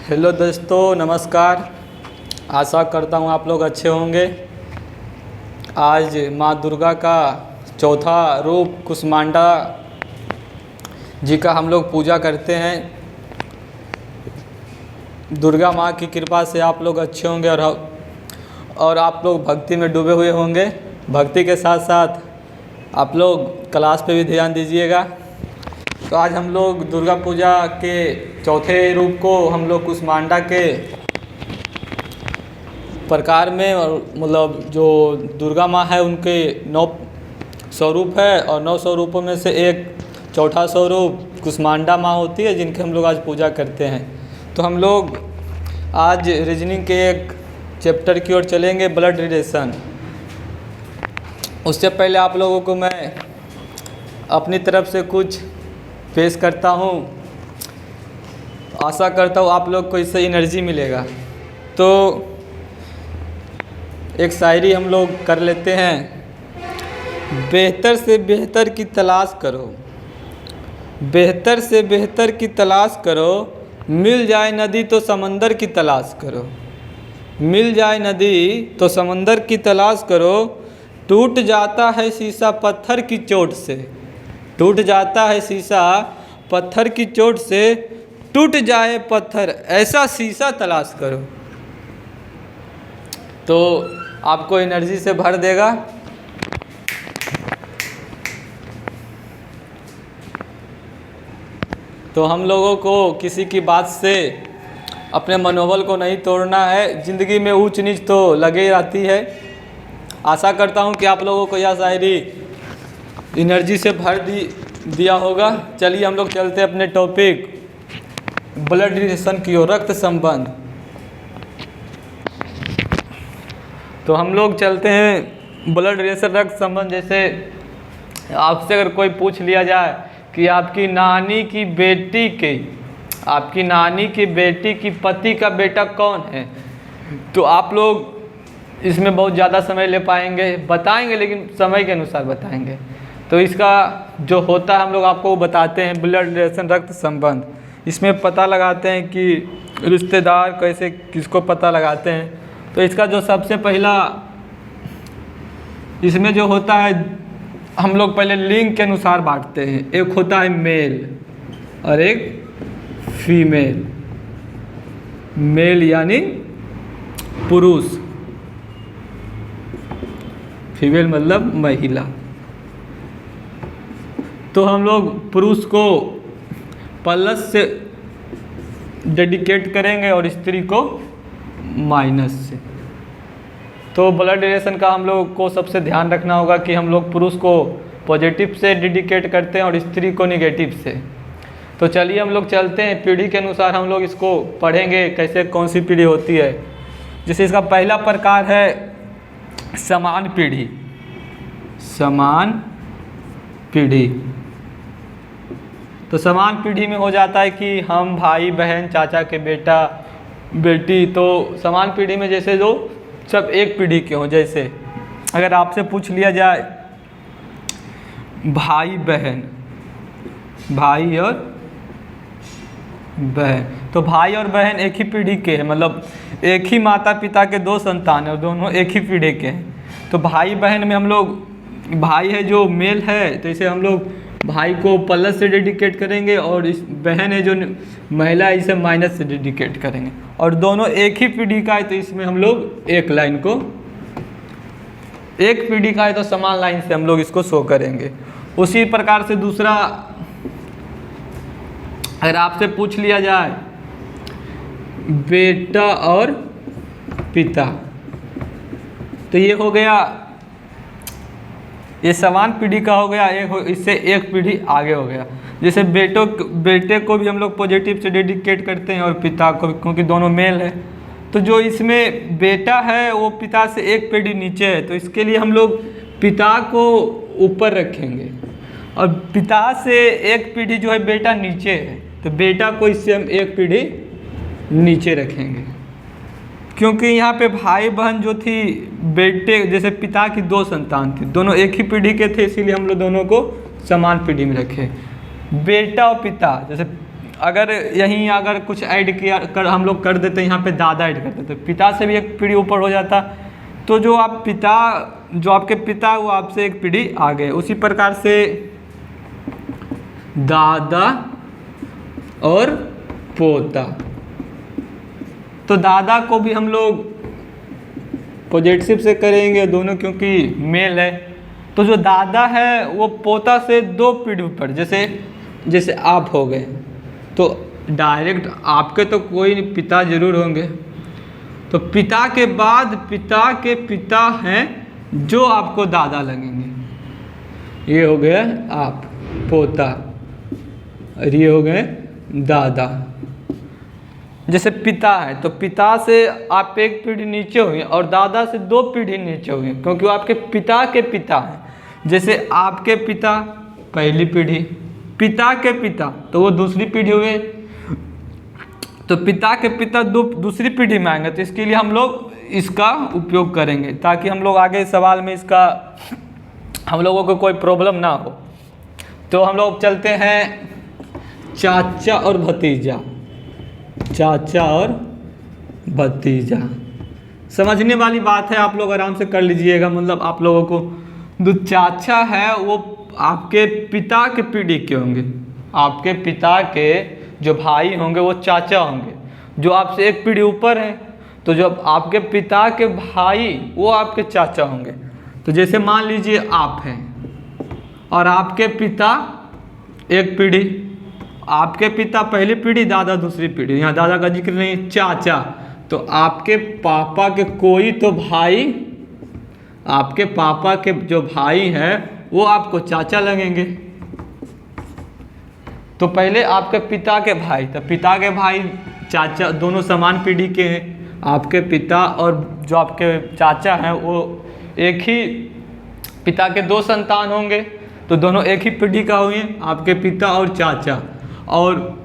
Hello दोस्तों, नमस्कार। आशा करता हूँ आप लोग अच्छे होंगे। आज माँ दुर्गा का चौथा रूप कुष्मांडा जी का हम लोग पूजा करते हैं। दुर्गा माँ की कृपा से आप लोग अच्छे होंगे और आप लोग भक्ति में डूबे हुए होंगे। भक्ति के साथ साथ आप लोग क्लास पे भी ध्यान दीजिएगा। तो आज हम लोग दुर्गा पूजा के चौथे रूप को हम लोग कुष्मांडा के प्रकार में, और मतलब जो दुर्गा माँ है उनके 9 स्वरूप है और 9 स्वरूपों में से एक चौथा स्वरूप कुष्मांडा माँ होती है, जिनके हम लोग आज पूजा करते हैं। तो हम लोग आज रीजनिंग के एक चैप्टर की ओर चलेंगे, ब्लड रिलेशन। उससे पहले आप लोगों को मैं अपनी तरफ से कुछ पेश करता हूँ। आशा करता हूँ आप लोग को इससे एनर्जी मिलेगा। तो एक शायरी हम लोग कर लेते हैं। बेहतर से बेहतर की तलाश करो, बेहतर से बेहतर की तलाश करो, मिल जाए नदी तो समंदर की तलाश करो, मिल जाए नदी तो समंदर की तलाश करो। टूट जाता है शीशा पत्थर की चोट से, टूट जाता है शीशा पत्थर की चोट से, टूट जाए पत्थर ऐसा शीशा तलाश करो। तो आपको एनर्जी से भर देगा। तो हम लोगों को किसी की बात से अपने मनोबल को नहीं तोड़ना है। ज़िंदगी में ऊंच नीच तो लगे रहती है। आशा करता हूं कि आप लोगों को यह शायरी एनर्जी से भर दिया होगा। चलिए हम लोग चलते हैं अपने टॉपिक ब्लड रिलेशन की ओर, रक्त संबंध। तो हम लोग चलते हैं ब्लड रिलेशन, रक्त संबंध। जैसे आपसे अगर कोई पूछ लिया जाए कि आपकी नानी की बेटी के, आपकी नानी की बेटी की पति का बेटा कौन है, तो आप लोग इसमें बहुत ज़्यादा समय ले पाएंगे। बताएंगे लेकिन समय के अनुसार बताएंगे। तो इसका जो होता है हम लोग आपको बताते हैं, ब्लड रिलेशन रक्त संबंध। इसमें पता लगाते हैं कि रिश्तेदार कैसे किसको पता लगाते हैं। तो इसका जो सबसे पहला इसमें जो होता है, हम लोग पहले लिंग के अनुसार बांटते हैं। एक होता है मेल और एक फीमेल। मेल यानी पुरुष, फीमेल मतलब महिला। तो हम लोग पुरुष को प्लस से डेडिकेट करेंगे और स्त्री को माइनस से। तो ब्लड रिलेशन का हम लोग को सबसे ध्यान रखना होगा कि हम लोग पुरुष को पॉजिटिव से डेडिकेट करते हैं और स्त्री को नेगेटिव से। तो चलिए हम लोग चलते हैं, पीढ़ी के अनुसार हम लोग इसको पढ़ेंगे कैसे कौन सी पीढ़ी होती है। जैसे इसका पहला प्रकार है समान पीढ़ी, समान पीढ़ी। तो समान पीढ़ी में हो जाता है कि हम भाई बहन, चाचा के बेटा बेटी। तो समान पीढ़ी में जैसे जो सब एक पीढ़ी के हों। जैसे अगर आपसे पूछ लिया जाए भाई बहन, भाई और बहन, तो भाई और बहन एक ही पीढ़ी के हैं, मतलब एक ही माता पिता के 2 संतान हैं और दोनों एक ही पीढ़ी के हैं। तो भाई बहन में हम लोग, भाई है जो मेल है तो इसे हम लोग भाई को प्लस से डेडिकेट करेंगे, और इस बहन है जो महिला है इसे माइनस से डेडिकेट करेंगे। और दोनों एक ही पीढ़ी का है तो इसमें हम लोग एक लाइन को, एक पीढ़ी का है तो समान लाइन से हम लोग इसको शो करेंगे। उसी प्रकार से दूसरा, अगर आपसे पूछ लिया जाए बेटा और पिता, तो ये हो गया, ये समान पीढ़ी का हो गया, इससे एक पीढ़ी आगे हो गया। जैसे बेटे को भी हम लोग पॉजिटिव से डेडिकेट करते हैं और पिता को भी, क्योंकि दोनों मेल है। तो जो इसमें बेटा है वो पिता से एक पीढ़ी नीचे है, तो इसके लिए हम लोग पिता को ऊपर रखेंगे और पिता से एक पीढ़ी जो है बेटा नीचे है, तो बेटा को इससे हम एक पीढ़ी नीचे रखेंगे। क्योंकि यहाँ पे भाई बहन जो थी, बेटे जैसे पिता की 2 संतान थी, दोनों एक ही पीढ़ी के थे, इसीलिए हम लोग दोनों को समान पीढ़ी में रखे। बेटा और पिता, जैसे अगर यहीं अगर कुछ ऐड किया कर हम लोग कर देते, यहाँ पे दादा ऐड कर देते, पिता से भी एक पीढ़ी ऊपर हो जाता। तो जो आपके पिता वो आपसे एक पीढ़ी आगे। उसी प्रकार से दादा और पोता, तो दादा को भी हम लोग पॉजिटिव से करेंगे दोनों, क्योंकि मेल है। तो जो दादा है वो पोता से 2 पीढ़ी ऊपर, जैसे आप हो गए, तो डायरेक्ट आपके तो कोई पिता जरूर होंगे, तो पिता के बाद पिता के पिता हैं जो आपको दादा लगेंगे। ये हो गए आप पोता और ये हो गए दादा। जैसे पिता है तो पिता से आप एक पीढ़ी नीचे हुए और दादा से 2 पीढ़ी नीचे हुए, क्योंकि वो आपके पिता के पिता हैं। जैसे आपके पिता पहली पीढ़ी, पिता के पिता तो वो दूसरी पीढ़ी हुए, तो पिता के पिता दूसरी पीढ़ी में आएंगे। तो इसके लिए हम लोग इसका उपयोग करेंगे ताकि हम लोग आगे सवाल में इसका हम लोगों को कोई प्रॉब्लम ना हो। तो हम लोग चलते हैं चाचा और भतीजा। चाचा और भतीजा समझने वाली बात है, आप लोग आराम से कर लीजिएगा। मतलब आप लोगों को जो चाचा है वो आपके पिता के पीढ़ी के होंगे, आपके पिता के जो भाई होंगे वो चाचा होंगे, जो आपसे एक पीढ़ी ऊपर हैं। तो जो आपके पिता के भाई वो आपके चाचा होंगे। तो जैसे मान लीजिए आप हैं और आपके पिता एक पीढ़ी, आपके पिता पहली पीढ़ी, दादा दूसरी पीढ़ी, यहाँ दादा का जिक्र नहीं, चाचा। तो आपके पापा के कोई तो भाई, आपके पापा के जो भाई हैं वो आपको चाचा लगेंगे। तो पहले आपके पिता के भाई, तो पिता के भाई चाचा दोनों समान पीढ़ी के हैं। आपके पिता और जो आपके चाचा हैं वो एक ही पिता के 2 संतान होंगे, तो दोनों एक ही पीढ़ी का हुए, आपके पिता और चाचा। और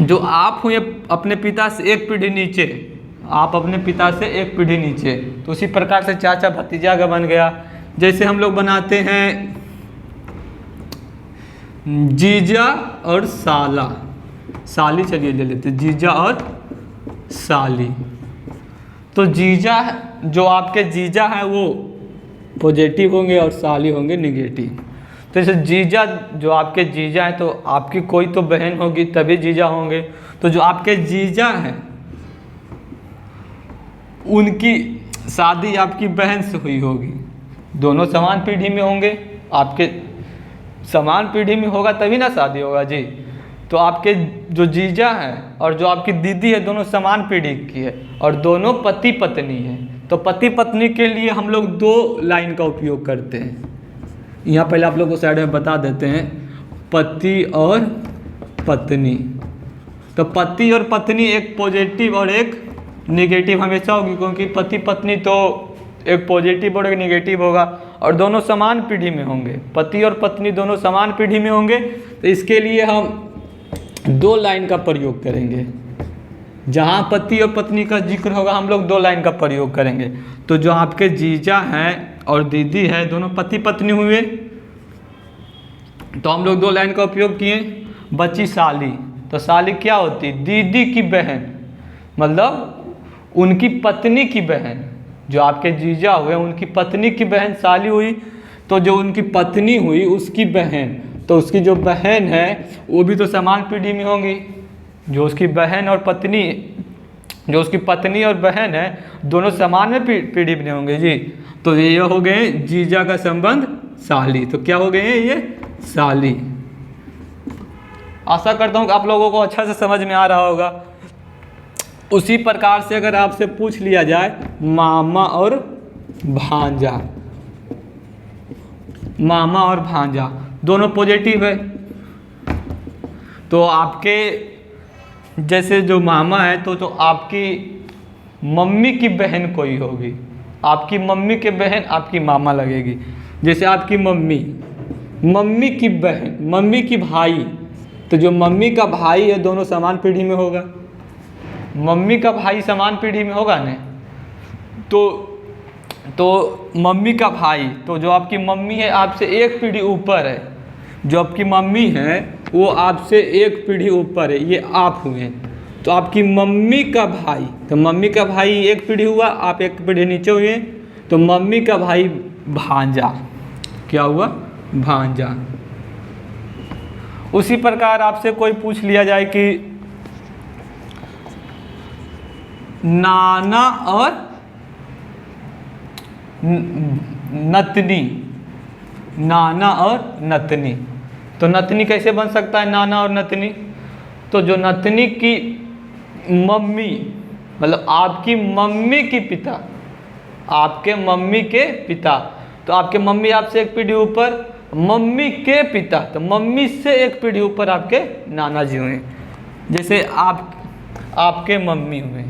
जो आप हुए अपने पिता से एक पीढ़ी नीचे, आप अपने पिता से एक पीढ़ी नीचे, तो उसी प्रकार से चाचा भतीजा का बन गया। जैसे हम लोग बनाते हैं जीजा और साला, साली चलिए ले लेते, जीजा और साली। तो जीजा जो आपके जीजा हैं वो पॉजिटिव होंगे और साली होंगे निगेटिव। तो जैसे जीजा जो आपके जीजा हैं तो आपकी कोई तो बहन होगी तभी जीजा होंगे। तो जो आपके जीजा हैं उनकी शादी आपकी बहन से हुई होगी, दोनों समान पीढ़ी में होंगे। आपके समान पीढ़ी में होगा तभी ना शादी होगा जी। तो आपके जो जीजा हैं और जो आपकी दीदी है दोनों समान पीढ़ी की है और दोनों पति पत्नी है। तो पति पत्नी के लिए हम लोग 2 लाइन का उपयोग करते हैं। यहाँ पहले आप लोग को साइड में बता देते हैं, पति और पत्नी। तो पति और पत्नी एक पॉजिटिव और एक नेगेटिव हमेशा होगी, क्योंकि पति पत्नी तो एक पॉजिटिव और एक नेगेटिव होगा और दोनों समान पीढ़ी में होंगे। पति और पत्नी दोनों समान पीढ़ी में होंगे। तो इसके लिए हम 2 लाइन का प्रयोग करेंगे। जहाँ पति और पत्नी का जिक्र होगा हम लोग 2 लाइन का प्रयोग करेंगे। तो जो आपके जीजा हैं और दीदी है दोनों पति पत्नी हुए, तो हम लोग 2 लाइन का उपयोग किए। बची साली, तो साली क्या होती? दीदी की बहन, मतलब उनकी पत्नी की बहन। जो आपके जीजा हुए उनकी पत्नी की बहन साली हुई। तो जो उनकी पत्नी हुई उसकी बहन, तो उसकी जो बहन है वो भी तो समान पीढ़ी में होंगी। जो उसकी बहन और पत्नी, जो उसकी पत्नी और बहन है दोनों समान में पीढ़ी में होंगे जी। तो ये हो गए जीजा का संबंध साली। तो क्या हो गए हैं ये? साली। आशा करता हूँ कि आप लोगों को अच्छा से समझ में आ रहा होगा। उसी प्रकार से अगर आपसे पूछ लिया जाए मामा और भांजा, मामा और भांजा दोनों पॉजिटिव है। तो आपके जैसे जो मामा है तो आपकी मम्मी की बहन कोई होगी, आपकी मम्मी के बहन आपकी मामा लगेगी। जैसे आपकी मम्मी की बहन, मम्मी की भाई, तो जो मम्मी का भाई है दोनों समान पीढ़ी में होगा। मम्मी का भाई समान पीढ़ी में होगा ना। तो मम्मी का भाई, तो जो आपकी मम्मी है आपसे एक पीढ़ी ऊपर है, जो आपकी मम्मी है वो आपसे एक पीढ़ी ऊपर है, ये आप हुए। तो आपकी मम्मी का भाई, तो मम्मी का भाई एक पीढ़ी हुआ, आप एक पीढ़ी नीचे हुए, तो मम्मी का भाई भांजा, क्या हुआ? भांजा। उसी प्रकार आपसे कोई पूछ लिया जाए कि नाना और नतनी, नाना और नतनी, तो नतनी कैसे बन सकता है नाना और नतनी? तो जो नतनी की मम्मी, मतलब आपकी मम्मी की पिता, आपके मम्मी के पिता, तो आपके मम्मी आपसे एक पीढ़ी ऊपर, मम्मी के पिता, तो मम्मी से एक पीढ़ी ऊपर आपके नाना जी हुए। जैसे आपके मम्मी हुए,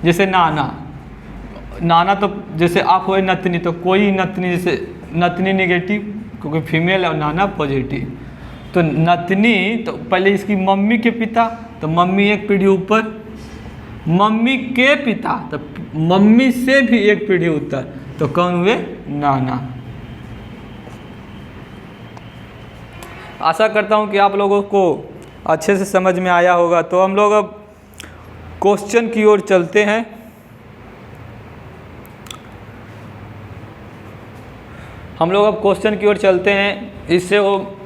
जैसे नाना तो जैसे आप हुए नतनी, तो कोई नतनी, जैसे नतनी नेगेटिव क्योंकि फीमेल और नाना पॉजिटिव, तो नतनी तो पहले इसकी मम्मी के पिता, तो मम्मी एक पीढ़ी ऊपर, मम्मी के पिता तो मम्मी से भी एक पीढ़ी ऊपर, तो कौन हुए? नाना। आशा करता हूँ कि आप लोगों को अच्छे से समझ में आया होगा। तो हम लोग अब क्वेश्चन की ओर चलते हैं। हम लोग अब क्वेश्चन की ओर चलते हैं। इससे वो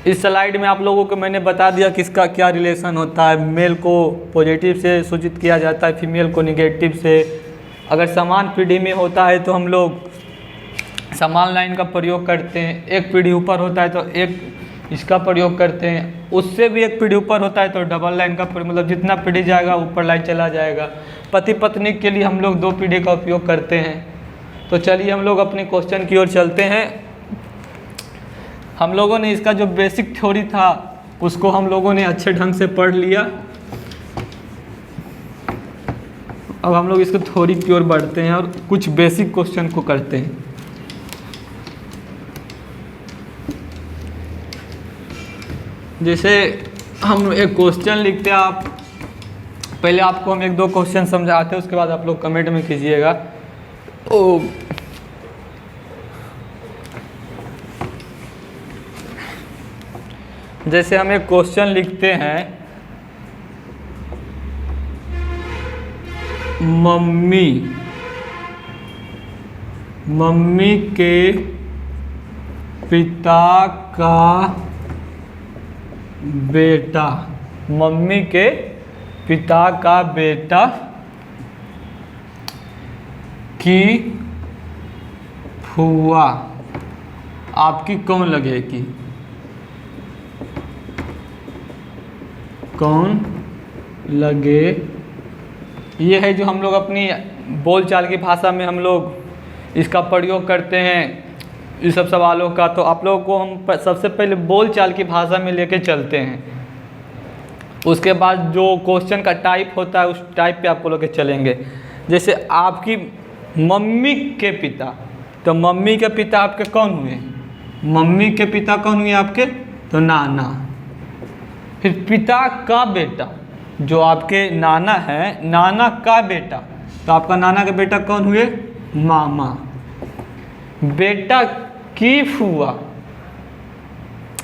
इस स्लाइड में आप लोगों को मैंने बता दिया किसका क्या रिलेशन होता है। मेल को पॉजिटिव से सूचित किया जाता है, फीमेल को निगेटिव से। अगर समान पीढ़ी में होता है तो हम लोग समान लाइन का प्रयोग करते हैं। एक पीढ़ी ऊपर होता है तो एक इसका प्रयोग करते हैं, उससे भी एक पीढ़ी ऊपर होता है तो डबल लाइन का प्रयोग, मतलब जितना पीढ़ी जाएगा ऊपर लाइन चला जाएगा। पति पत्नी के लिए हम लोग 2 पीढ़ी का उपयोग करते हैं। तो चलिए हम लोग अपने क्वेश्चन की ओर चलते हैं। हम लोगों ने इसका जो बेसिक थ्योरी था उसको हम लोगों ने अच्छे ढंग से पढ़ लिया। अब हम लोग इसको थ्योरी की ओर बढ़ते हैं और कुछ बेसिक क्वेश्चन को करते हैं। जैसे हम एक क्वेश्चन लिखते हैं, आप पहले आपको हम 1-2 क्वेश्चन समझाते हैं, उसके बाद आप लोग कमेंट में कीजिएगा। ओ जैसे हम एक क्वेश्चन लिखते हैं, मम्मी के पिता का बेटा, मम्मी के पिता का बेटा की फूआ आपकी कौन लगेगी? कौन लगे? ये है जो हम लोग अपनी बोलचाल की भाषा में हम लोग इसका प्रयोग करते हैं इस सब सवालों का। तो आप लोगों को हम सबसे पहले बोलचाल की भाषा में लेके चलते हैं, उसके बाद जो क्वेश्चन का टाइप होता है उस टाइप पे आपको लेके चलेंगे। जैसे आपकी मम्मी के पिता, तो मम्मी के पिता आपके कौन हुए? मम्मी के पिता कौन हुए आपके? तो नाना। फिर पिता का बेटा, जो आपके नाना है, नाना का बेटा, तो आपका नाना का बेटा कौन हुए? मामा। बेटा की फूआ,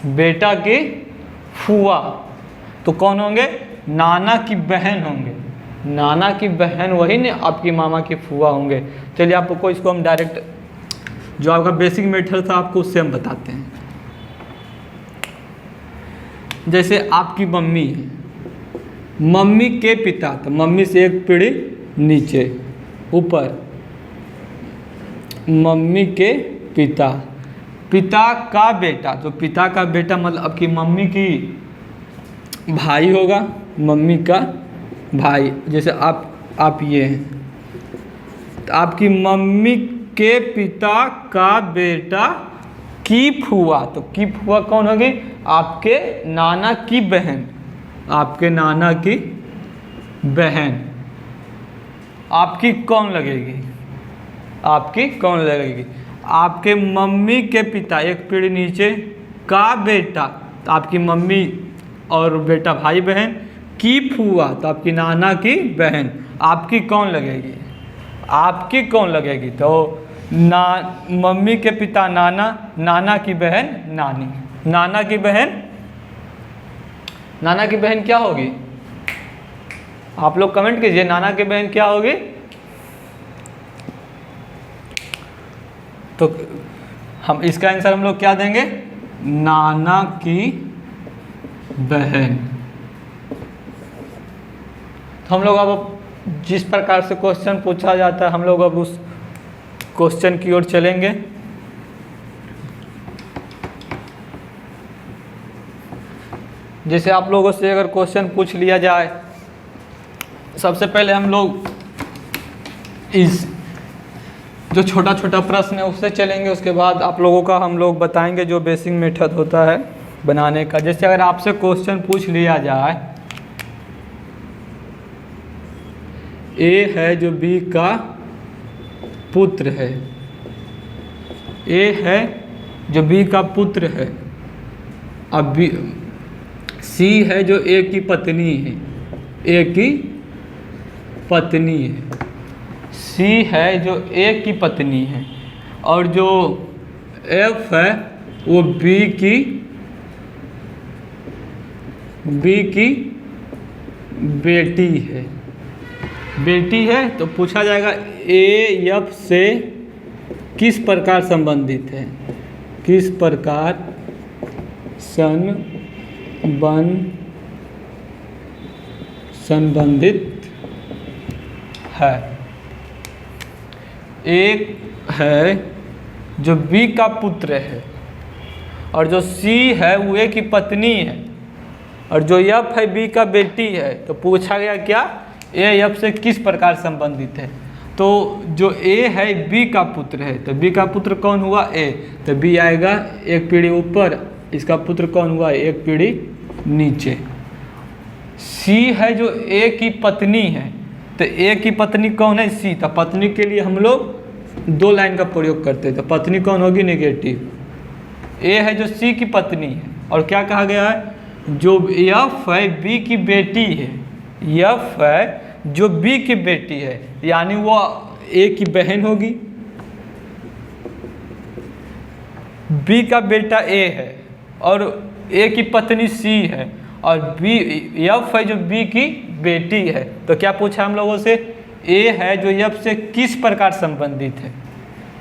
बेटा की फूआ तो कौन होंगे? नाना की बहन होंगे। नाना की बहन वही ने आपकी मामा की फूआ होंगे। चलिए आपको इसको हम डायरेक्ट जो आपका बेसिक मेथड था आपको उससे हम बताते हैं। जैसे आपकी मम्मी है, मम्मी के पिता, तो मम्मी से एक पीढ़ी नीचे ऊपर, मम्मी के पिता, पिता का बेटा, तो पिता का बेटा मतलब आपकी मम्मी की भाई होगा, मम्मी का भाई। जैसे आप ये हैं, तो आपकी मम्मी के पिता का बेटा की फूआ, तो की फूआ कौन होगी? आपके नाना की बहन, आपके नाना की बहन। आपकी कौन लगेगी? आपकी कौन लगेगी? आपके मम्मी के पिता एक पीढ़ी नीचे का बेटा, तो आपकी मम्मी और बेटा भाई बहन, की फूआ तो आपकी नाना की बहन। आपकी कौन लगेगी? आपकी कौन लगेगी? तो मम्मी के पिता नाना, नाना की बहन नानी। नाना की बहन क्या होगी? आप लोग कमेंट कीजिए, नाना की बहन क्या होगी? तो हम इसका आंसर हम लोग क्या देंगे? नाना की बहन। तो हम लोग अब जिस प्रकार से क्वेश्चन पूछा जाता है हम लोग अब उस क्वेश्चन की ओर चलेंगे। जैसे आप लोगों से अगर क्वेश्चन पूछ लिया जाए, सबसे पहले हम लोग इस जो छोटा छोटा प्रश्न है उससे चलेंगे। उसके बाद आप लोगों का हम लोग बताएंगे जो बेसिक मेथड होता है बनाने का। जैसे अगर आपसे क्वेश्चन पूछ लिया जाए, ए है जो बी का पुत्र है, ए है जो बी का पुत्र है, अब बी, सी है जो ए की पत्नी है, ए की पत्नी है, सी है जो ए की पत्नी है, और जो एफ है वो बी की बेटी है। बेटी है तो पूछा जाएगा ए एफ से किस प्रकार संबंधित है, किस प्रकार संबंधित है। एक है जो बी का पुत्र है, और जो सी है वो ए की पत्नी है, और जो एफ है बी का बेटी है। तो पूछा गया क्या? ए एफ से किस प्रकार संबंधित है। तो जो ए है बी का पुत्र है, तो बी का पुत्र कौन हुआ? ए। तो बी आएगा एक पीढ़ी ऊपर, इसका पुत्र कौन हुआ? एक पीढ़ी नीचे। सी है जो ए की पत्नी है, तो ए की पत्नी कौन है? सी। तो पत्नी के लिए हम लोग दो लाइन का प्रयोग करते हैं, तो पत्नी कौन होगी? नेगेटिव। ए है जो सी की पत्नी है, और क्या कहा गया है? जो एफ है बी की बेटी है, एफ है जो बी की बेटी है, यानी वो ए की बहन होगी। बी का बेटा ए है और ए की पत्नी सी है, और बी एफ है जो बी की बेटी है। तो क्या पूछा हम लोगों से? ए है जो एफ से किस प्रकार संबंधित है,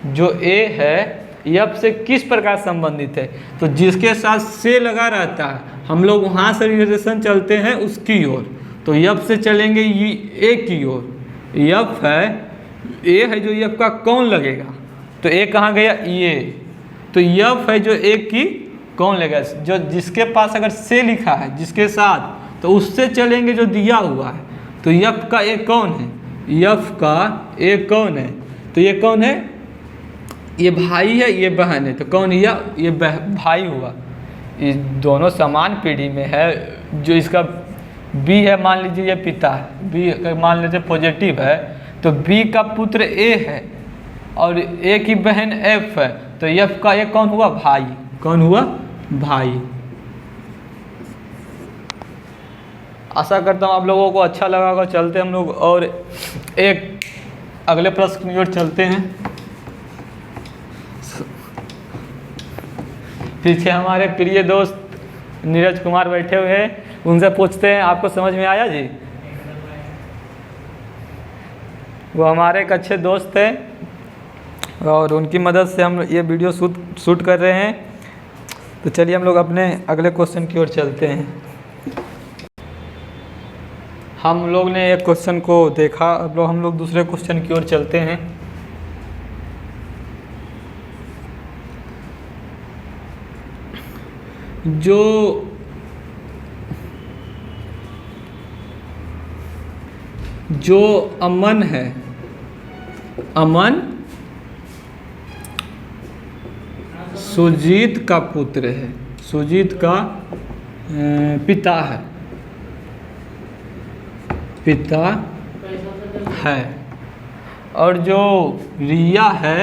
जो ए है एफ से किस प्रकार संबंधित है। तो जिसके साथ से लगा रहता है हम लोग वहाँ से रिलेशन चलते हैं उसकी ओर। तो एफ से चलेंगे ए की ओर। एफ है, ए है जो एफ का कौन लगेगा? तो ए कहाँ गया? ये। तो एफ है जो ए की कौन लगेगा? जो जिसके पास अगर से लिखा है जिसके साथ, तो उससे चलेंगे जो दिया हुआ है। तो एफ का ए कौन है? एफ का ए कौन है? तो ये कौन है? ये भाई है, ये बहन है। तो कौन है? ये भाई हुआ। ये दोनों समान पीढ़ी में है। जो इसका बी है, मान लीजिए ये पिता है, बी मान लीजिए पॉजिटिव है, तो बी का पुत्र ए है और ए की बहन एफ है। तो एफ का ए कौन हुआ? भाई। कौन हुआ? भाई। आशा करता हूँ आप लोगों को अच्छा लगा होगा। चलते हम लोग और एक अगले प्रश्न की ओर चलते हैं। पीछे हमारे प्रिय दोस्त नीरज कुमार बैठे हुए हैं, उनसे पूछते हैं आपको समझ में आया जी? वो हमारे एक अच्छे दोस्त हैं और उनकी मदद से हम ये वीडियो शूट कर रहे हैं। तो चलिए हम लोग अपने अगले क्वेश्चन की ओर चलते हैं। हम लोग ने एक क्वेश्चन को देखा, अब हम लोग दूसरे क्वेश्चन की ओर चलते हैं। जो अमन है, अमन सुजीत का पुत्र है, सुजीत का पिता है, पिता है, और जो रिया है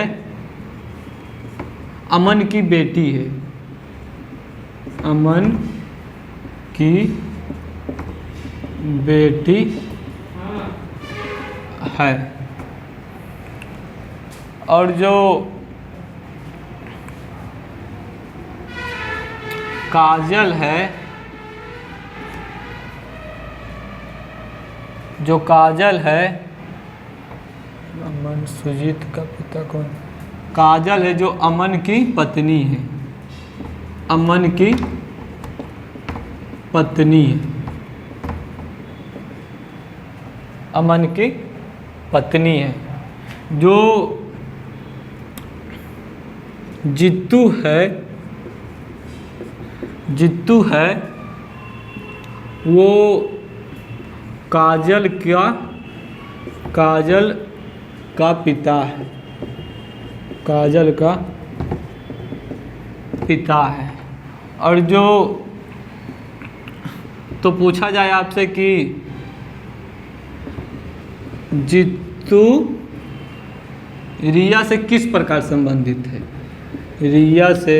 अमन की बेटी है, अमन की बेटी है। और जो काजल है, जो काजल है, अमन सुजीत का पिता कौन? काजल है जो अमन की पत्नी है, अमन की पत्नी है, अमन की पत्नी है। जो जित्तू है, जित्तू है वो काजल का पिता है, काजल का पिता है। और जो तो पूछा जाए आपसे कि जित्तू रिया से किस प्रकार संबंधित है, रिया से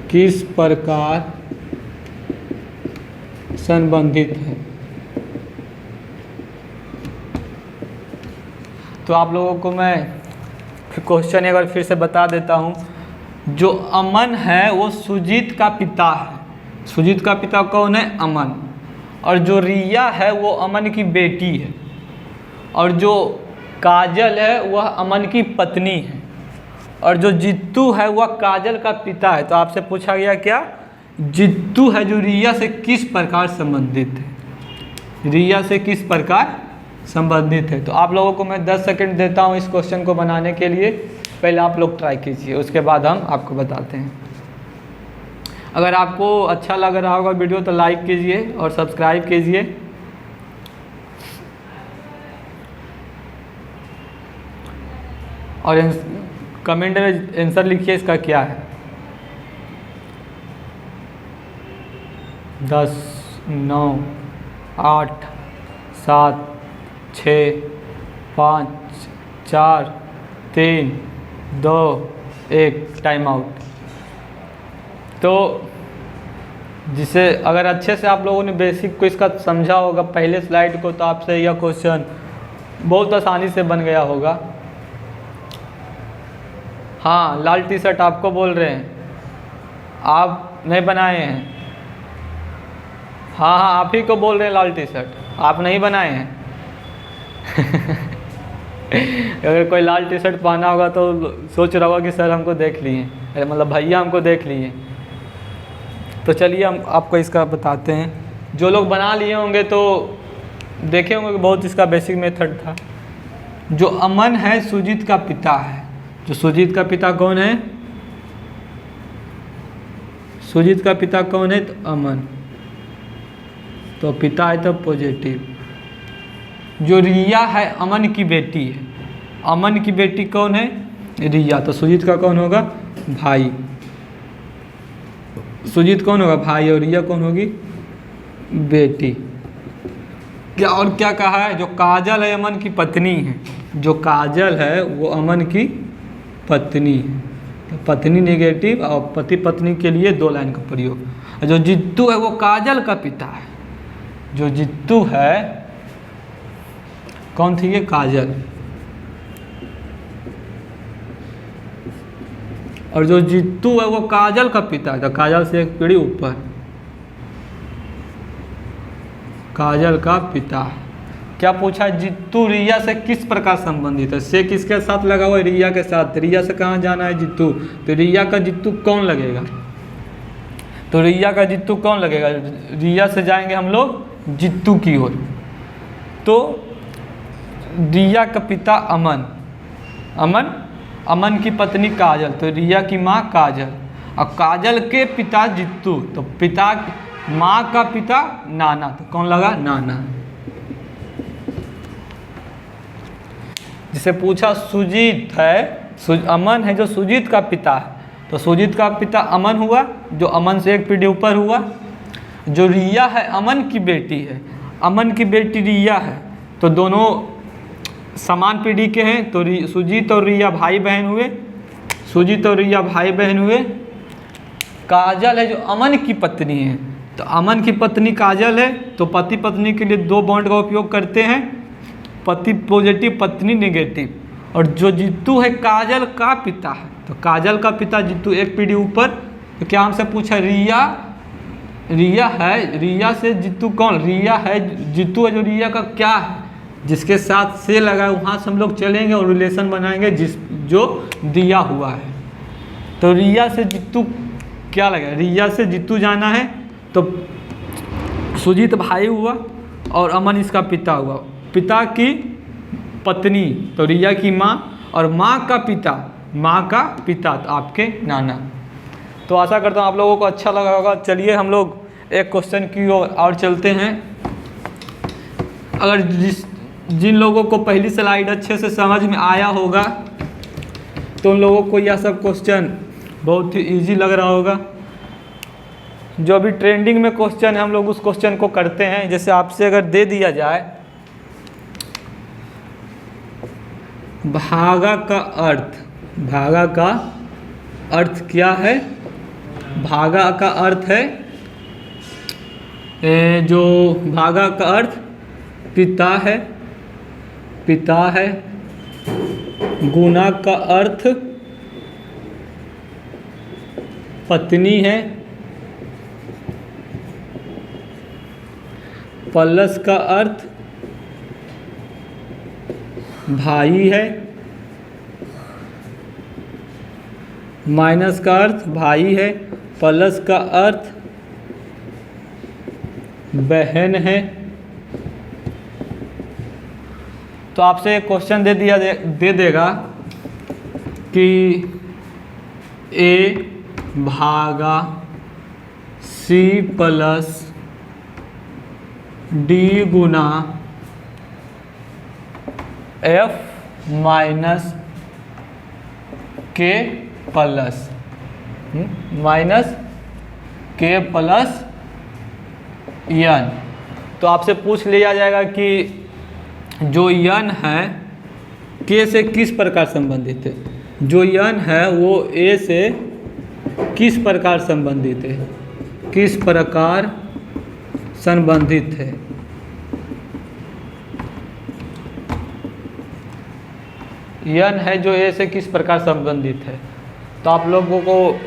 किस प्रकार संबंधित है। तो आप लोगों को मैं क्वेश्चन एक बार फिर से बता देता हूँ। जो अमन है वो सुजीत का पिता है, सुजीत का पिता कौन है? अमन। और जो रिया है वो अमन की बेटी है, और जो काजल है वह अमन की पत्नी है, और जो जित्तू है वह काजल का पिता है। तो आपसे पूछा गया क्या? जित्तू है जो रिया से किस प्रकार संबंधित है, रिया से किस प्रकार संबंधित है। तो आप लोगों को मैं 10 सेकंड देता हूँ इस क्वेश्चन को बनाने के लिए। पहले आप लोग ट्राई कीजिए, उसके बाद हम आपको बताते हैं। अगर आपको अच्छा लग रहा होगा वीडियो तो लाइक कीजिए और सब्सक्राइब कीजिए। और कमेंट में आंसर लिखिए इसका क्या है। 10, 9, 8, 7, 6, 5, 4, 3, 2, 1 टाइम आउट। तो जिसे अगर अच्छे से आप लोगों ने बेसिक को इसका समझा होगा पहले स्लाइड को, तो आपसे यह क्वेश्चन बहुत आसानी से बन गया होगा। हाँ, लाल टी शर्ट आपको बोल रहे हैं, आप नहीं बनाए हैं। हाँ हाँ, आप ही को बोल रहे हैं लाल टी शर्ट, आप नहीं बनाए हैं। अगर कोई लाल टी शर्ट पहना होगा तो सोच रहा होगा कि सर हमको देख लिए, अरे मतलब भैया हमको देख लिए। तो चलिए हम आपको इसका बताते हैं। जो लोग बना लिए होंगे तो देखे होंगे कि बहुत इसका बेसिक मेथड था। जो अमन है सुजीत का पिता है। जो सुजीत का पिता कौन है? सुजीत का पिता कौन है? तो अमन। तो पिता है तो पॉजिटिव। जो रिया है अमन की बेटी है। अमन की बेटी कौन है? रिया। तो सुजीत का कौन होगा? भाई। सुजीत कौन होगा? भाई। और रिया कौन होगी? बेटी। क्या और क्या कहा है? जो काजल है अमन की पत्नी है। जो काजल है वो अमन की पत्नी है। तो पत्नी नेगेटिव और पति पत्नी के लिए 2 लाइन का प्रयोग। जो जित्तू है वो काजल का पिता है। जो जित्तू है कौन थी? ये काजल। और जो जित्तू है वो काजल का पिता है। तो काजल से एक पीढ़ी ऊपर, काजल का पिता। क्या पूछा? जित्तू रिया से किस प्रकार संबंधित है। से किसके साथ लगा हुआ है? रिया के साथ। रिया से कहाँ जाना है? जित्तू। तो रिया का जित्तू कौन लगेगा? तो रिया का जित्तू कौन लगेगा? रिया से जाएंगे हम लोग जित्तू की ओर। तो रिया का पिता अमन, अमन अमन की पत्नी काजल। तो रिया की माँ काजल और काजल के पिता जित्तू। तो पिता माँ का पिता नाना। तो कौन लगा? नाना। जिसे पूछा सुजीत है, अमन है जो सुजीत का पिता है। तो सुजीत का पिता अमन हुआ, जो अमन से एक पीढ़ी ऊपर हुआ। जो रिया है अमन की बेटी है। अमन की बेटी रिया है। तो दोनों समान पीढ़ी के हैं। तो सुजीत और रिया भाई बहन हुए। सुजीत और रिया भाई बहन हुए। काजल है जो अमन की पत्नी है। तो अमन की पत्नी काजल है। तो पति पत्नी के लिए 2 बॉन्ड का उपयोग करते हैं, पति पॉजिटिव पत्नी नेगेटिव। और जो जीतू है काजल का पिता है, तो काजल का पिता जीतू एक पीढ़ी ऊपर। तो क्या हमसे पूछा, रिया है, रिया से जीतू कौन, रिया है, जीतू है जो रिया का क्या है, जिसके साथ से लगा है वहाँ से हम लोग चलेंगे और रिलेशन बनाएंगे जो दिया हुआ है। तो रिया से जीतू क्या लगा, रिया से जीतू जाना है, तो सुजीत भाई हुआ और अमन इसका पिता हुआ। पिता की पत्नी तो रिया की माँ, और माँ का पिता तो आपके नाना। तो आशा करता हूँ आप लोगों को अच्छा लगा होगा। चलिए हम लोग एक क्वेश्चन की ओर और चलते हैं। अगर जिन लोगों को पहली स्लाइड अच्छे से समझ में आया होगा तो उन लोगों को यह सब क्वेश्चन बहुत ही ईजी लग रहा होगा। जो अभी ट्रेंडिंग में क्वेश्चन है हम लोग उस क्वेश्चन को करते हैं। जैसे आपसे अगर दे दिया जाए भागा का अर्थ क्या है, भागा का अर्थ है जो भागा का अर्थ पिता है, गुना का अर्थ पत्नी है, प्लस का अर्थ भाई है, माइनस का अर्थ भाई है, प्लस का अर्थ बहन है। तो आपसे एक क्वेश्चन दे देगा कि A भागा C प्लस D गुना F minus K plus N। तो आपसे पूछ लिया जाएगा कि जो N है K से किस प्रकार संबंधित है, जो N है वो A से किस प्रकार संबंधित है, किस प्रकार संबंधित है। N है जो A से किस प्रकार संबंधित है। तो आप लोगों को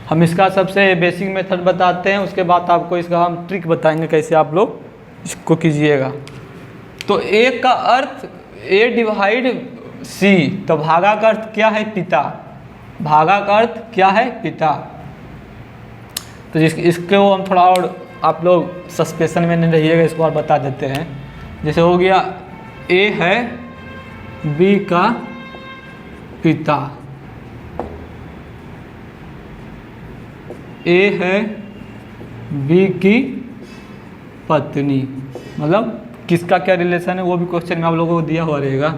हम इसका सबसे बेसिक मेथड बताते हैं, उसके बाद आपको इसका हम ट्रिक बताएंगे कैसे आप लोग इसको कीजिएगा। तो A का अर्थ A डिवाइड C, तो भागा का अर्थ क्या है, पिता, भागा का अर्थ क्या है, पिता। तो इसको हम थोड़ा और आप लोग सस्पेंशन में नहीं रहिएगा, इसको और बता देते हैं। जैसे हो गया A है B का पिता, A है B की पत्नी, मतलब किसका क्या रिलेशन है वो भी क्वेश्चन में आप लोगों को दिया हुआ रहेगा।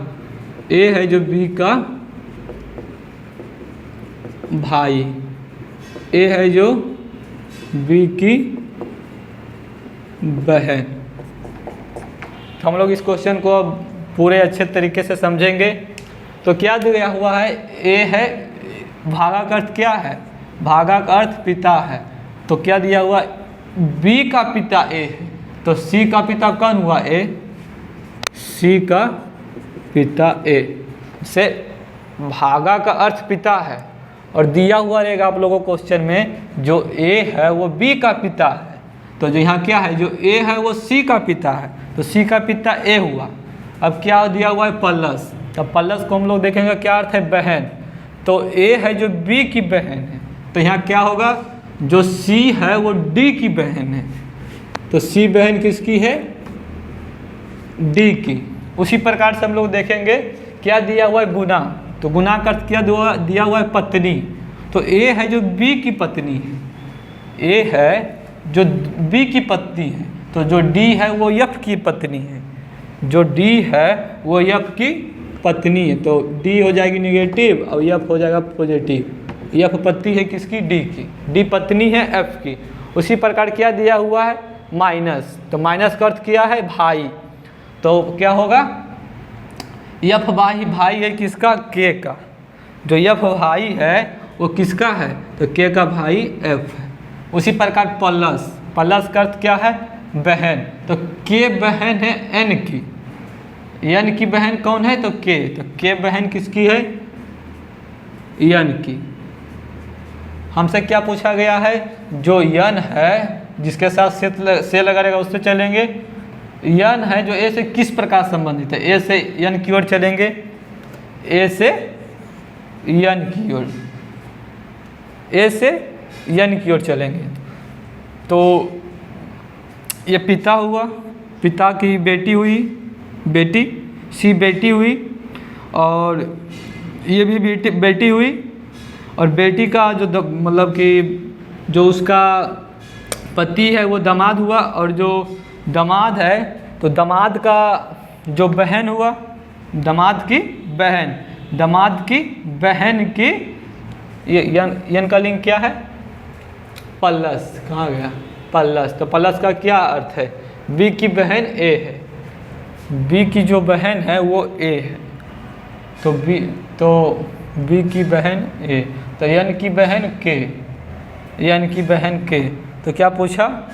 A है जो B का भाई, A है जो B की बहन। तो हम लोग इस क्वेश्चन को अब पूरे अच्छे तरीके से समझेंगे। तो क्या दिया हुआ है, A है, भागा का अर्थ क्या है, भागा का अर्थ पिता है। तो क्या दिया हुआ, B का पिता A है, तो C का पिता कौन हुआ, A, C का पिता A से भागा का अर्थ पिता है। और दिया हुआ रहेगा आप लोगों को क्वेश्चन में जो A है वो B का पिता है। तो जो यहाँ क्या है, जो A है वो C का पिता है, तो C का पिता A हुआ। अब क्या दिया हुआ है, प्लस, तो प्लस को हम लोग देखेंगे क्या अर्थ है, बहन। तो A है जो B की बहन है, तो यहाँ क्या होगा, जो C है वो D की बहन है, तो C बहन किसकी है, D की। उसी प्रकार से हम लोग देखेंगे क्या दिया हुआ है, गुना, तो गुना का अर्थ क्या दिया हुआ है, पत्नी। तो A है जो B की पत्नी है, A है जो B की पत्नी है, तो जो D है वो F की पत्नी है, जो D है वो F की पत्नी है। तो D हो जाएगी निगेटिव और F हो जाएगा पॉजिटिव। F पत्नी है किसकी, D की, D पत्नी है F की। उसी प्रकार क्या दिया हुआ है, माइनस, तो माइनस का अर्थ क्या है, भाई। तो क्या होगा, F भाई है किसका, K का। जो F भाई है वो किसका है, तो K का भाई F है। उसी प्रकार प्लस का अर्थ क्या है, बहन, तो K बहन है N की, यन की बहन कौन है? तो के बहन किसकी है? यन की। हमसे क्या पूछा गया है? जो यन है जिसके साथ से लगा रहेगा उससे चलेंगे। यन है जो ए से किस प्रकार संबंधित है? ए से यन की ओर चलेंगे, ए से यन की ओर, ए से यन की ओर चलेंगे। तो ये पिता हुआ, पिता की बेटी हुई, बेटी सी बेटी हुई, और ये भी बेटी हुई, और बेटी का जो मतलब कि जो उसका पति है वो दामाद हुआ, और जो दामाद है तो दामाद का जो बहन हुआ, दामाद की बहन, दामाद की बहन की ये यन का लिंग क्या है? पल्लस। कहाँ गया? पल्लस। तो पल्लस का क्या अर्थ है? बी की बहन ए है, बी की जो बहन है वो ए है, तो बी की बहन ए, तो यन की बहन के, यन की बहन के। तो क्या पूछा?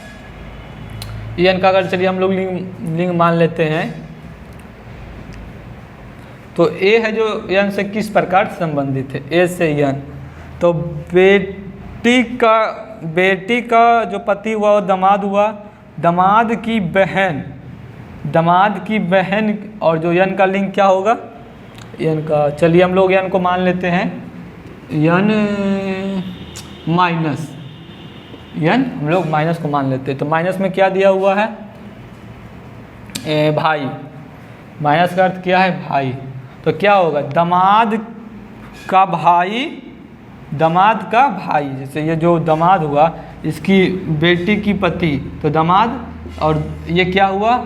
यन का अगर चलिए हम लोग लिंग मान लेते हैं, तो ए है जो यन से किस प्रकार संबंधित है? ए से यन। तो बेटी का जो पति हुआ वो दामाद हुआ, दामाद की बहन, दामाद की बहन, और जो यन का लिंग क्या होगा? यन का, चलिए हम लोग यन को मान लेते हैं यन माइनस, यन हम लोग माइनस को मान लेते हैं। तो माइनस में क्या दिया हुआ है? भाई। माइनस का अर्थ क्या है? भाई। तो क्या होगा? दामाद का भाई, दामाद का भाई, जैसे ये जो दामाद हुआ इसकी बेटी की पति, तो दामाद, और ये क्या हुआ?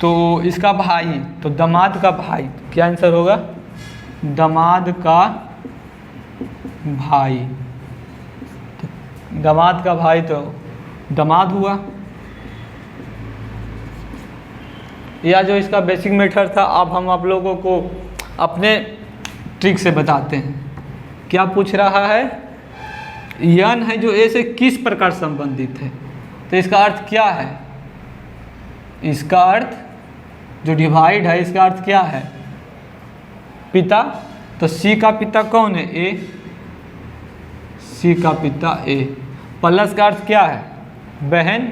तो इसका भाई, तो दामाद का भाई। क्या आंसर होगा? दामाद का भाई। तो दामाद का भाई तो दामाद हुआ। या जो इसका बेसिक मेथड था, अब हम आप लोगों को अपने ट्रिक से बताते हैं। क्या पूछ रहा है? यन है जो ए से किस प्रकार संबंधित है? तो इसका अर्थ क्या है? इसका अर्थ जो डिवाइड है, इसका अर्थ क्या है? पिता। तो सी का पिता कौन है? ए। सी का पिता ए। प्लस का अर्थ क्या है? बहन।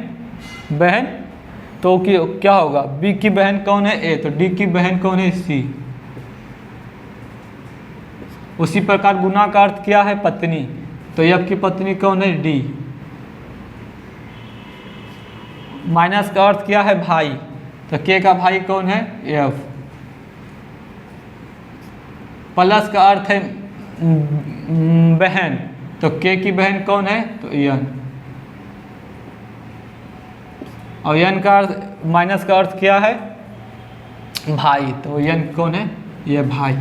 बहन तो क्या होगा? बी की बहन कौन है? ए। तो डी की बहन कौन है? सी। उसी प्रकार गुना का अर्थ क्या है? पत्नी। तो एफ की पत्नी कौन है? डी। माइनस का अर्थ क्या है? भाई। तो के का भाई कौन है? एफ। प्लस का अर्थ है बहन। तो के की बहन कौन है? तो यन। और यन का अर्थ, माइनस का अर्थ क्या है? भाई। तो यन कौन है? ये भाई।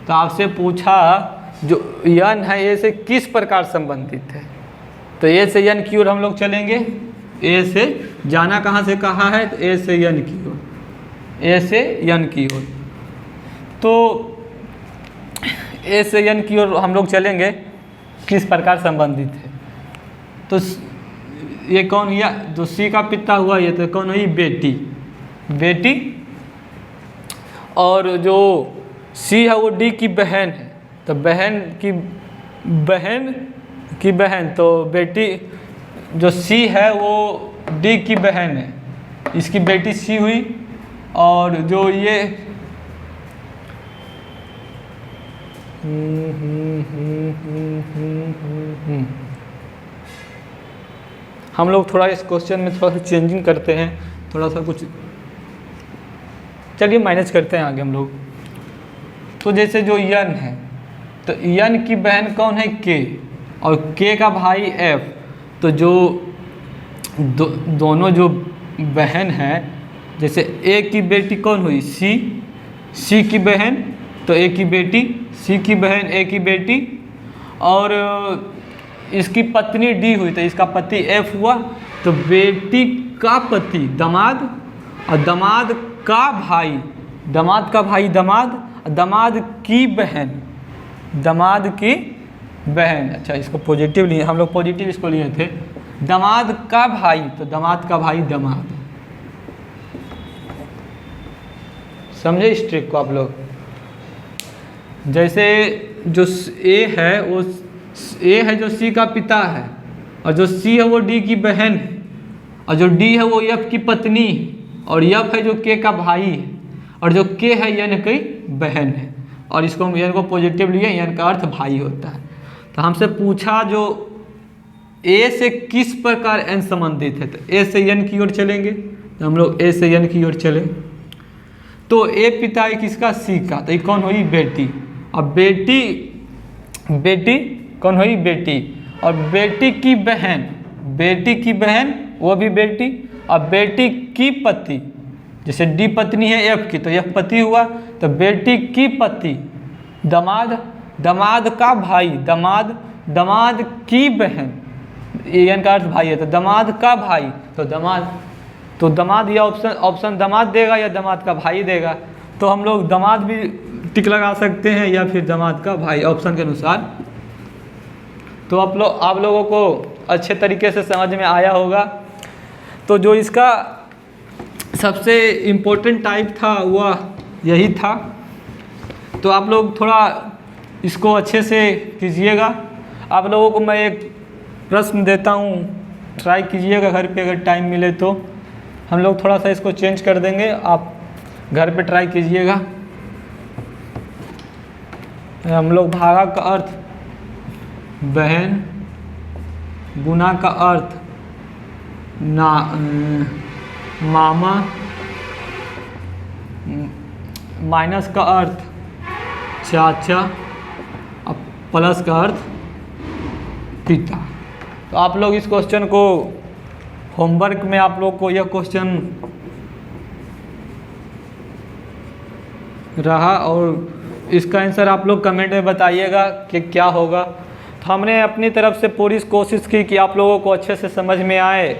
तो आपसे पूछा जो यन है ए से किस प्रकार संबंधित है? तो ए से यन की ओर हम लोग चलेंगे। ए से जाना कहाँ से कहाँ है? तो ए से यन की ओर, ए से यन की ओर। तो ए से यन की ओर हम लोग चलेंगे, किस प्रकार संबंधित है? तो ये कौन हुआ? जो सी का पिता हुआ ये तो कौन हुई? बेटी। बेटी। और जो सी है वो डी की बहन है, तो बहन की बहन, तो बेटी जो सी है वो डी की बहन है, इसकी बेटी सी हुई। और जो ये हम लोग थोड़ा इस क्वेश्चन में थोड़ा सा चेंजिंग करते हैं, थोड़ा सा कुछ, चलिए माइनस करते हैं आगे हम लोग। तो जैसे जो यन है, तो यन की बहन कौन है? के। और के का भाई एफ। तो जो दोनों जो बहन है, जैसे ए की बेटी कौन हुई? सी। सी की बहन, तो ए की बेटी, सी की बहन ए की बेटी। और इसकी पत्नी डी हुई, तो इसका पति एफ हुआ। तो बेटी का पति दामाद, और दामाद का भाई, दामाद का भाई दामाद, दामाद की बहन, दामाद की बहन। अच्छा, इसको पॉजिटिव लिए, हम लोग पॉजिटिव इसको लिए थे। दामाद का भाई, तो दामाद का भाई दामाद। समझे इस ट्रिक को आप लोग। जैसे जो ए है वो ए है जो सी का पिता है, और जो सी है वो डी की बहन है, और जो डी है वो एफ की पत्नी है, और एफ है जो के का भाई है, और जो के है एन की बहन है, और इसको हम एन को पॉजिटिव लिए, एन का अर्थ भाई होता है। तो हमसे पूछा जो ए से किस प्रकार एन संबंधित है, तो ए से एन की ओर चलेंगे, तो हम लोग ए से एन की ओर चले। तो ए पिता है किसका, सी का, तो ये कौन हुई, बेटी। अब बेटी कौन हुई, बेटी, और बेटी की बहन वो भी बेटी, और बेटी की पति, जैसे डी पत्नी है एफ की तो एफ पति हुआ, तो बेटी की पति, दामाद का भाई, दामाद की बहन, एन का अर्थ भाई है, तो दामाद का भाई, तो दामाद या ऑप्शन दामाद देगा या दामाद का भाई देगा, तो हम लोग दामाद भी टिक लगा सकते हैं या फिर दामाद का भाई ऑप्शन के अनुसार। तो आप लोगों को अच्छे तरीके से समझ में आया होगा। तो जो इसका सबसे इम्पोर्टेंट टाइप था वह यही था। तो आप लोग थोड़ा इसको अच्छे से कीजिएगा। आप लोगों को मैं एक प्रश्न देता हूँ, ट्राई कीजिएगा घर पे, अगर टाइम मिले तो। हम लोग थोड़ा सा इसको चेंज कर देंगे, आप घर पे ट्राई कीजिएगा। हम लोग भागा का अर्थ बहन, गुना का अर्थ मामा, माइनस का अर्थ चाचा, और प्लस का अर्थ पिता। तो आप लोग इस क्वेश्चन को होमवर्क में आप लोग को यह क्वेश्चन रहा, और इसका आंसर आप लोग कमेंट में बताइएगा कि क्या होगा। तो हमने अपनी तरफ से पूरी कोशिश की कि आप लोगों को अच्छे से समझ में आए।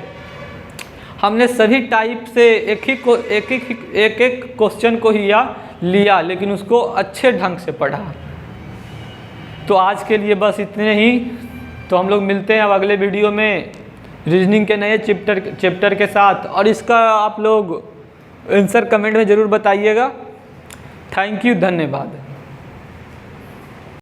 हमने सभी टाइप से एक एक क्वेश्चन को ही लिया, लेकिन उसको अच्छे ढंग से पढ़ा। तो आज के लिए बस इतने ही। तो हम लोग मिलते हैं अब अगले वीडियो में रीजनिंग के नए चैप्टर के साथ, और इसका आप लोग आंसर कमेंट में ज़रूर बताइएगा। थैंक यू, धन्यवाद।